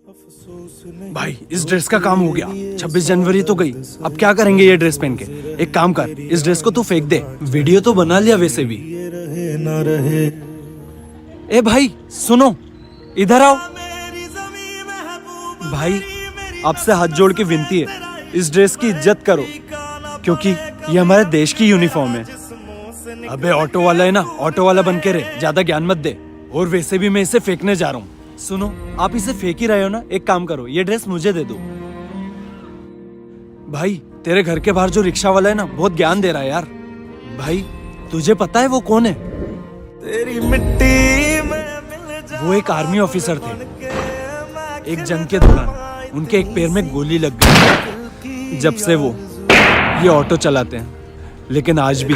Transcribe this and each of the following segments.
भाई इस ड्रेस का काम हो गया। 26 जनवरी तो गई, अब क्या करेंगे ये ड्रेस पहन के। एक काम कर, इस ड्रेस को तू फेंक दे। वीडियो तो बना लिया वैसे भी। ए भाई सुनो, इधर आओ। भाई आपसे हाथ जोड़ के विनती है, इस ड्रेस की इज्जत करो, क्योंकि ये हमारे देश की यूनिफॉर्म है। अबे ऑटो वाला है ना, ऑटो वाला बन के रहे, ज्यादा ज्ञान मत दे। और वैसे भी मैं इसे फेंकने जा रहा हूँ। सुनो, आप इसे फेंक ही रहे हो ना, एक काम करो, ये ड्रेस मुझे दे दो। भाई तेरे घर के बाहर जो रिक्शा वाला है ना, बहुत ज्ञान दे रहा है यार। भाई तुझे पता है वो कौन है? तेरी मिट्टी में वो एक आर्मी ऑफिसर थे। एक जंग के दौरान उनके एक पैर में गोली लग गई। जब से वो ये ऑटो चलाते हैं, लेकिन आज भी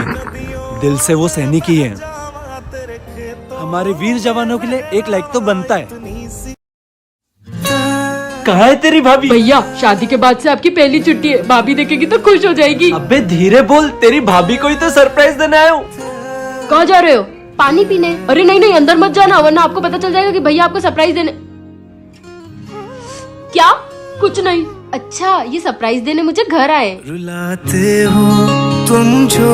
दिल से वो सैनिक ही हैं। हमारे वीर जवानों के लिए एक लाइक तो बनता है। कहाँ है तेरी भाभी? भैया शादी के बाद से आपकी पहली छुट्टी है, भाभी देखेगी तो खुश हो जाएगी। अबे धीरे बोल, तेरी भाभी को ही तो सरप्राइज देने आया हूँ। कहाँ जा रहे हो? पानी पीने। अरे नहीं नहीं, अंदर मत जाना, वरना आपको पता चल जाएगा कि भैया आपको सरप्राइज देने। क्या? कुछ नहीं। अच्छा, ये सरप्राइज देने मुझे घर आए। रुलाते हो तुम जो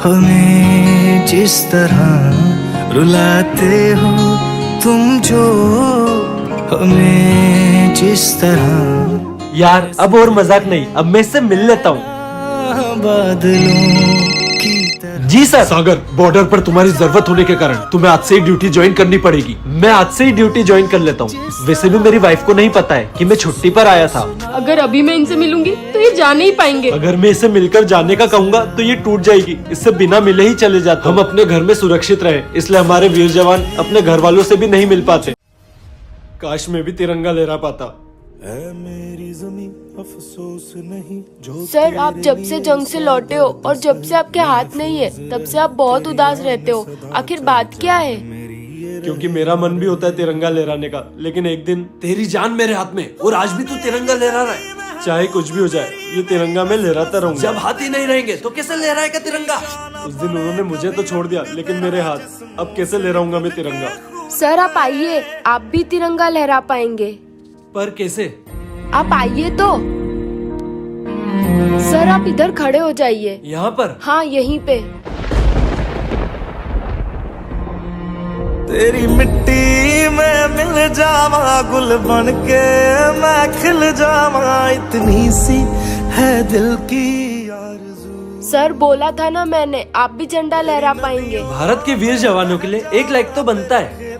हमें जिस तरह, रुलाते हो तुम जो हमें जिस तरह। यार अब और मजाक नहीं, अब मैं इससे मिल लेता हूँ। बादलों की तरह। जी सर। सागर, बॉर्डर पर तुम्हारी जरूरत होने के कारण तुम्हें आज से ही ड्यूटी ज्वाइन करनी पड़ेगी। मैं आज से ही ड्यूटी ज्वाइन कर लेता हूँ। वैसे भी मेरी वाइफ को नहीं पता है कि मैं छुट्टी पर आया था। अगर अभी मैं इनसे मिलूंगी तो ये जा नहीं पाएंगे। अगर मैं इसे मिलकर जाने का कहूँगा तो ये टूट जाएगी। इससे बिना मिले ही चले जाते। हम अपने घर में सुरक्षित रहे, इसलिए हमारे वीर जवान अपने घर वालों से भी नहीं मिल पाते। काश मैं भी तिरंगा लहरा पाता। मेरी ज़मीं अफसोस नहीं जो। सर, आप जब से जंग से लौटे हो और जब से आपके हाथ नहीं है, तब से आप बहुत उदास रहते हो। आखिर बात क्या है? क्योंकि मेरा मन भी होता है तिरंगा लहराने का, लेकिन एक दिन तेरी जान मेरे हाथ में, और आज भी तू तिरंगा लहरा रहा है। चाहे कुछ भी हो जाए, ये तिरंगा मैं लहराता रहूंगा। जब हाथ ही नहीं रहेंगे तो कैसे लहराएगा तिरंगा? उस दिन उन्होंने मुझे तो छोड़ दिया, लेकिन मेरे हाथ, अब कैसे लहराऊंगा मैं तिरंगा? सर आप आइए, आप भी तिरंगा लहरा पाएंगे। पर कैसे? आप आइए तो। सर आप इधर खड़े हो जाइए। यहाँ पर? हाँ यहीं पे। तेरी मिट्टी में मिल जावा, गुल बन के मैं खिल जावा, इतनी सी है दिल की आरज़ू। सर बोला था ना मैंने, आप भी झंडा लहरा पाएंगे। भारत के वीर जवानों के लिए एक लाइक तो बनता है।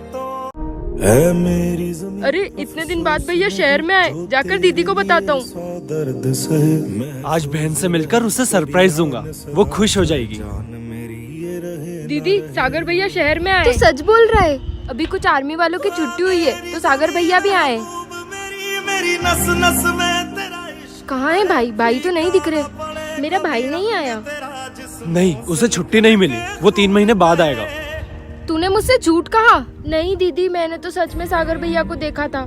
मेरी ज़मीं अरे इतने दिन बाद भैया शहर में आए, जाकर दीदी को बताता हूँ। दर्द सहे। आज बहन से मिलकर उसे सरप्राइज दूंगा, वो खुश हो जाएगी। दीदी सागर भैया शहर में आए। तो सच बोल रहे? अभी कुछ आर्मी वालों की छुट्टी हुई है, तो सागर भैया भी आए। मेरी नस नस में तेरा इश्क। कहाँ है भाई? भाई तो नहीं दिख रहे। मेरा भाई नहीं आया। नहीं, उसे छुट्टी नहीं मिली, वो 3 महीने बाद आएगा। तूने मुझसे झूठ कहा? नहीं दीदी, मैंने तो सच में सागर भैया को देखा था।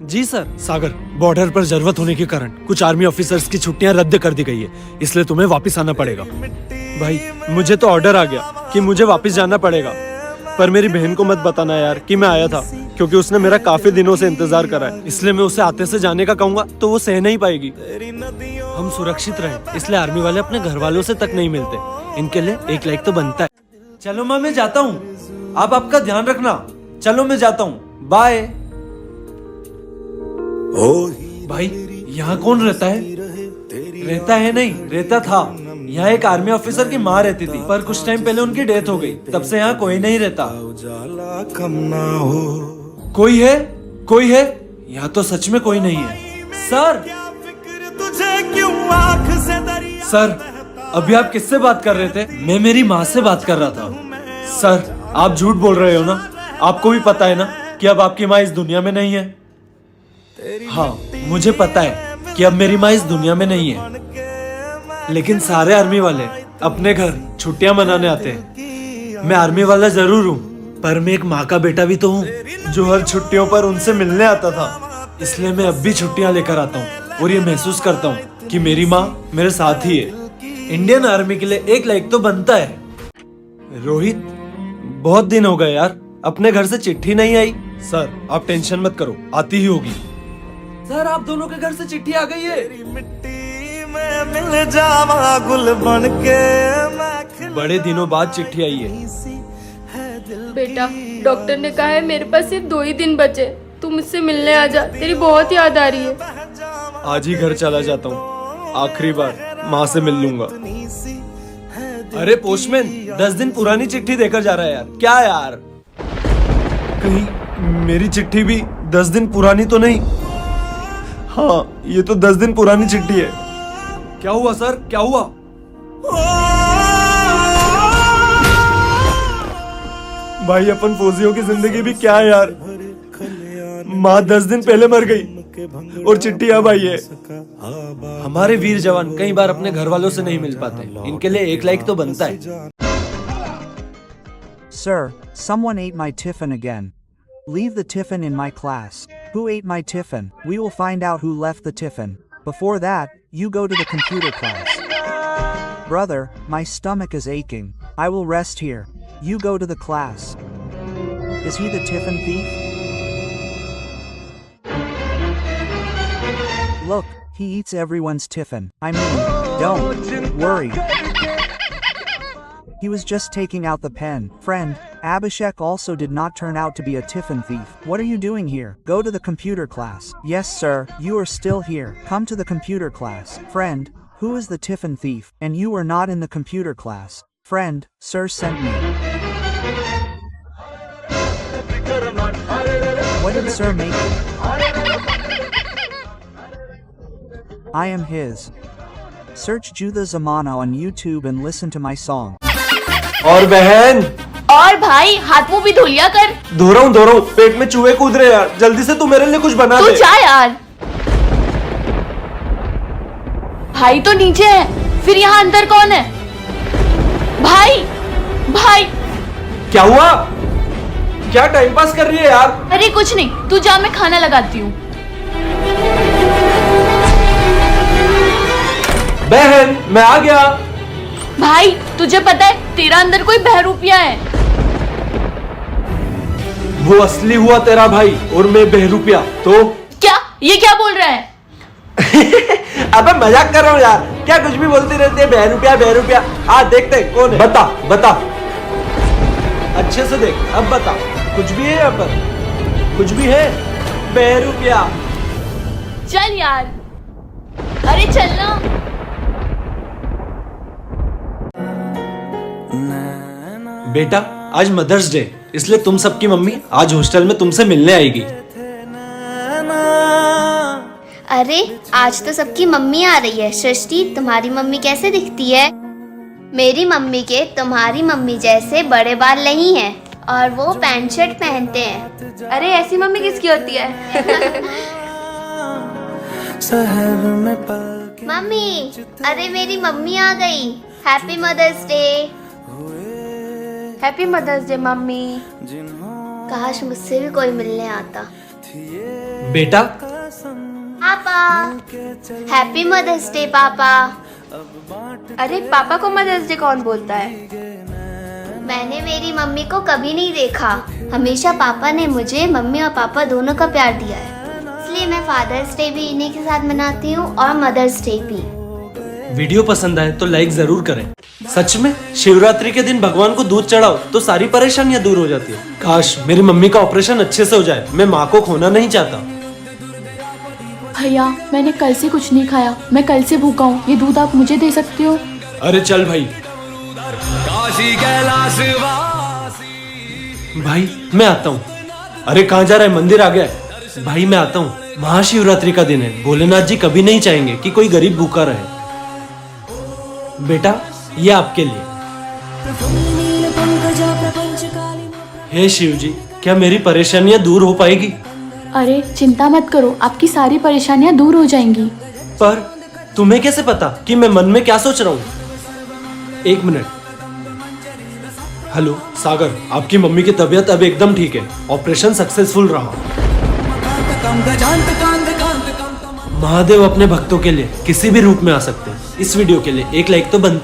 जी सर। सागर, बॉर्डर पर जरूरत होने के कारण कुछ आर्मी ऑफिसर्स की छुट्टियां रद्द कर दी गई है, इसलिए तुम्हें वापस आना पड़ेगा। भाई मुझे तो ऑर्डर आ गया कि मुझे वापस जाना पड़ेगा, पर मेरी बहन को मत बताना यार कि मैं आया था, क्योंकि उसने मेरा काफी दिनों से इंतजार करा है। इसलिए मैं उसे आते से जाने का कहूंगा तो वो सह नहीं पाएगी। हम सुरक्षित रहे, इसलिए आर्मी वाले अपने घर वालों से तक नहीं मिलते। इनके लिए एक लाइक तो बनता है। चलो माँ, मैं जाता हूँ, आप आपका ध्यान रखना। चलो मैं जाता हूँ, बाय। भाई यहाँ कौन रहता है? रहता है नहीं, रहता था। यहाँ एक आर्मी ऑफिसर की माँ रहती थी, पर कुछ टाइम पहले उनकी डेथ हो गई, तब से यहाँ कोई नहीं रहता। उजाला कम ना हो। कोई है? कोई है? यहाँ तो सच में कोई नहीं है। सर, तुझे क्यों आँख से दरिया। सर अभी आप किससे बात कर रहे थे? मैं मेरी माँ से बात कर रहा था। सर आप झूठ बोल रहे हो ना? आपको भी पता है ना कि अब आपकी माँ इस दुनिया में नहीं है? हाँ मुझे पता है कि अब मेरी माँ इस दुनिया में नहीं है, लेकिन सारे आर्मी वाले अपने घर छुट्टियां मनाने आते हैं। मैं आर्मी वाला जरूर हूँ, पर मैं एक माँ का बेटा भी तो हूँ, जो हर छुट्टियों पर उनसे मिलने आता था। इसलिए मैं अब भी छुट्टियां लेकर आता हूँ और ये महसूस करता हूँ कि मेरी माँ मेरे साथ ही है। इंडियन आर्मी के लिए एक लाइक तो बनता है। रोहित, बहुत दिन हो गए यार, अपने घर से चिट्ठी नहीं आई? सर आप टेंशन मत करो, आती ही होगी। सर आप दोनों के घर से चिट्ठी आ गई है। मिट्टी में मिल जावा गुल बन के मैं खिल बड़े दिनों बाद चिट्ठी आई है। बेटा, डॉक्टर ने कहा है मेरे पास सिर्फ 2 ही दिन बचे, तू मुझसे मिलने आ जा, तेरी बहुत याद आ रही है। आज ही घर चला जाता हूँ, आखिरी बार माँ से मिल लूंगा। अरे पोस्टमैन 10 दिन पुरानी चिट्ठी देकर जा रहा है यार, क्या यार? कहीं मेरी चिट्ठी भी 10 दिन पुरानी तो नहीं? हाँ ये तो 10 दिन पुरानी चिट्ठी है। क्या हुआ सर, क्या हुआ? भाई अपन फौजियों की जिंदगी भी क्या है यार। माँ 10 दिन पहले मर गई और चिट्ठी अब आई है। हमारे वीर जवान कई बार अपने घर वालों से नहीं मिल पाते, इनके लिए 1 लाइक तो बनता है। Sir, someone ate my tiffin again. Leave the tiffin in my class. Who ate my tiffin? We will find out who left the tiffin. Before that, you go to the computer class. Brother, my stomach is aching. I will rest here. You go to the class. Is he the tiffin thief? Look, he eats everyone's tiffin. I mean, don't worry. He was just taking out the pen. Friend, Abhishek also did not turn out to be a tiffin thief. What are you doing here? Go to the computer class. Yes, sir, you are still here. Come to the computer class. Friend, who is the tiffin thief? And you were not in the computer class. Friend, sir sent me. What did sir make it? I am his. Search Juda Zamana on YouTube and listen to my song. और बहन, और भाई हाथ मुंह भी धो लिया कर। धो रहा हूँ, पेट में चूहे कूद रहे यार। जल्दी से तू मेरे लिए कुछ बना तू दे। जा यार। भाई तो नीचे है, फिर यहाँ अंदर कौन है? भाई भाई क्या हुआ? क्या टाइम पास कर रही है यार? अरे कुछ नहीं, तू जा, मैं खाना लगाती हूँ। बहन मैं आ गया। भाई तुझे पता है तेरा अंदर कोई बहरूपिया है। वो असली हुआ तेरा भाई और मैं बहरूपिया। तो क्या ये क्या बोल रहा है? अबे मजाक कर रहा हूँ यार, क्या कुछ भी बोलती रहती है बहरूपिया बहरूपिया। देखते हैं कौन है। बता बता, अच्छे से देख, अब बता, कुछ भी है यहाँ पर? कुछ भी है? बहरूपिया। चल यार, अरे चल ना। बेटा आज मदर्स डे, इसलिए तुम सबकी मम्मी आज हॉस्टल में तुमसे मिलने आएगी। अरे आज तो सबकी मम्मी आ रही है। सृष्टि, तुम्हारी मम्मी कैसे दिखती है? मेरी मम्मी के तुम्हारी मम्मी जैसे बड़े बाल नहीं हैं और वो पैंट शर्ट पहनते हैं। अरे ऐसी मम्मी किसकी होती है? मम्मी, अरे मेरी मम्मी आ गई। Happy mother's day. Happy mother's day mummy. काश मुझसे भी कोई मिलने आता। बेटा पापा, हैप्पी मदर्स डे पापा। अरे पापा को मदर्स डे कौन बोलता है? मैंने मेरी मम्मी को कभी नहीं देखा। हमेशा पापा ने मुझे मम्मी और पापा दोनों का प्यार दिया है, इसलिए मैं फादर्स डे भी इन्हीं के साथ मनाती हूँ और मदर्स डे भी। वीडियो पसंद आए तो लाइक जरूर करें। सच में शिवरात्रि के दिन भगवान को दूध चढ़ाओ तो सारी परेशानियां दूर हो जाती है। काश मेरी मम्मी का ऑपरेशन अच्छे से हो जाए, मैं माँ को खोना नहीं चाहता। भैया मैंने कल से कुछ नहीं खाया, मैं कल से भूखा हूँ, ये दूध आप मुझे दे सकते हो? अरे चल भाई। भाई मैं आता हूँ। अरे कहाँ जा रहा है? मंदिर आ गया है। भाई मैं आता हूँ, महाशिवरात्रि का दिन है, भोलेनाथ जी कभी नहीं चाहेंगे कि कोई गरीब भूखा रहे। बेटा ये आपके लिए। हे शिव जी, क्या मेरी परेशानियां दूर हो पाएगी? अरे चिंता मत करो, आपकी सारी परेशानियां दूर हो जाएंगी। पर तुम्हें कैसे पता कि मैं मन में क्या सोच रहा हूँ? 1 मिनट। हेलो सागर, आपकी मम्मी की तबीयत अब एकदम ठीक है, ऑपरेशन सक्सेसफुल रहा। महादेव अपने भक्तों के लिए किसी भी रूप में आ सकते हैं। इस वीडियो के लिए 1 लाइक तो बनता है।